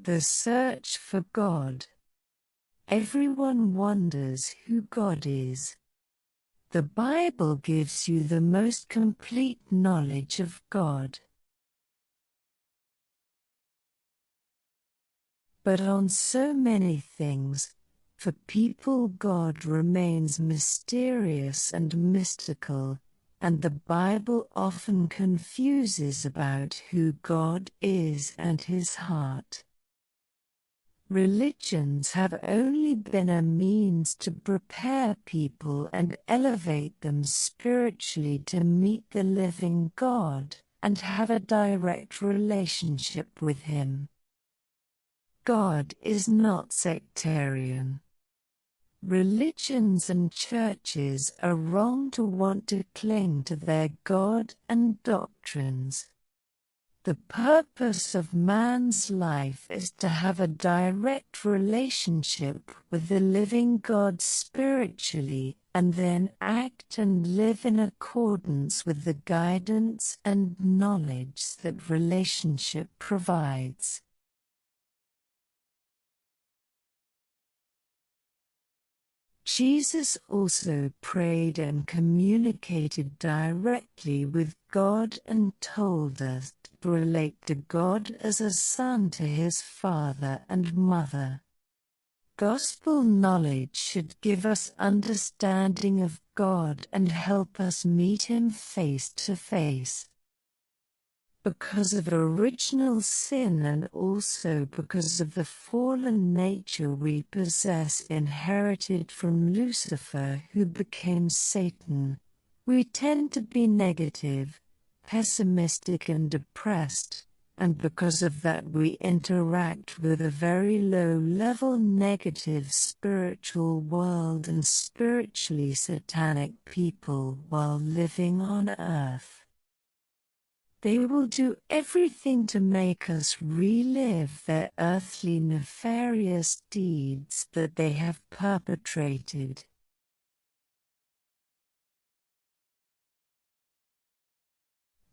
The search for God. Everyone wonders who God is. The Bible gives you the most complete knowledge of God. But on so many things, for people, God remains mysterious and mystical, and the Bible often confuses about who God is and his heart. Religions have only been a means to prepare people and elevate them spiritually to meet the living God and have a direct relationship with him. God is not sectarian. Religions and churches are wrong to want to cling to their God and doctrines. The purpose of man's life is to have a direct relationship with the living God spiritually, and then act and live in accordance with the guidance and knowledge that relationship provides. Jesus also prayed and communicated directly with God and told us to relate to God as a son to his father and mother. Gospel knowledge should give us understanding of God and help us meet him face to face. Because of original sin and also because of the fallen nature we possess inherited from Lucifer, who became Satan, we tend to be negative, pessimistic and depressed, and because of that we interact with a very low-level negative spiritual world and spiritually satanic people while living on earth. They will do everything to make us relive their earthly nefarious deeds that they have perpetrated.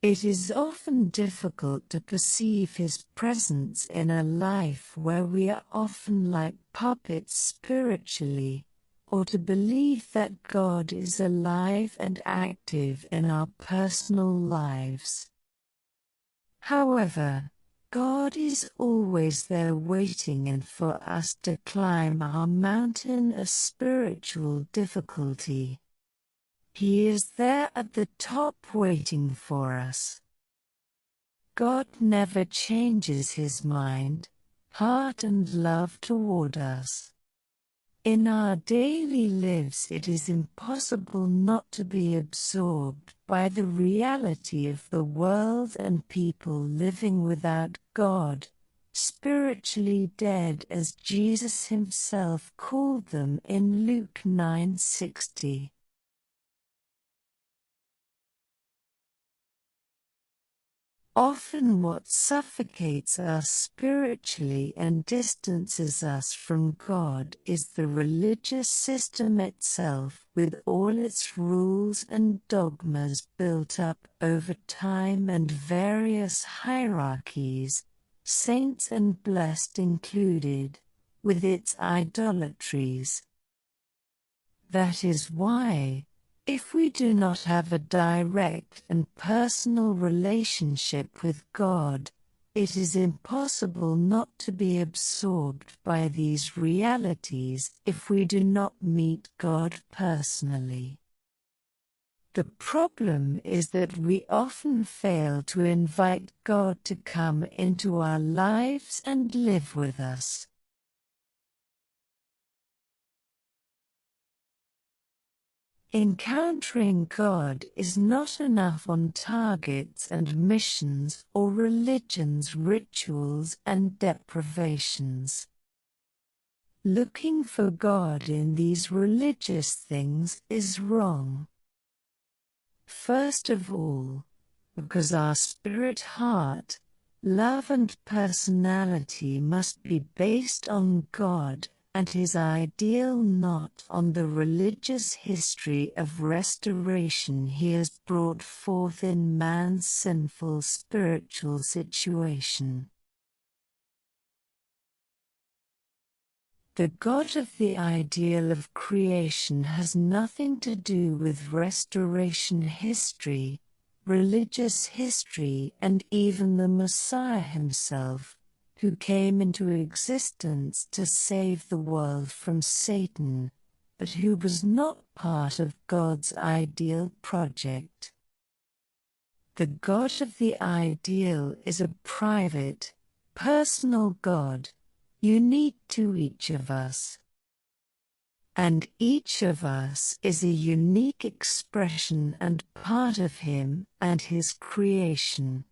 It is often difficult to perceive his presence in a life where we are often like puppets spiritually, or to believe that God is alive and active in our personal lives. However, God is always there waiting and for us to climb our mountain of spiritual difficulty. He is there at the top waiting for us. God never changes his mind, heart and love toward us. In our daily lives it is impossible not to be absorbed by the reality of the world and people living without God, spiritually dead as Jesus himself called them in Luke 9:60. Often what suffocates us spiritually and distances us from God is the religious system itself, with all its rules and dogmas built up over time and various hierarchies, saints and blessed included, with its idolatries. That is why, if we do not have a direct and personal relationship with God, it is impossible not to be absorbed by these realities if we do not meet God personally. The problem is that we often fail to invite God to come into our lives and live with us. Encountering God is not enough on targets and missions or religions, rituals and deprivations. Looking for God in these religious things is wrong. First of all, because our spirit, heart, love and personality must be based on God and his ideal, not on the religious history of restoration he has brought forth in man's sinful spiritual situation. The God of the ideal of creation has nothing to do with restoration history, religious history, and even the Messiah himself, who came into existence to save the world from Satan, but who was not part of God's ideal project. The God of the ideal is a private, personal God, unique to each of us. And each of us is a unique expression and part of Him and His creation.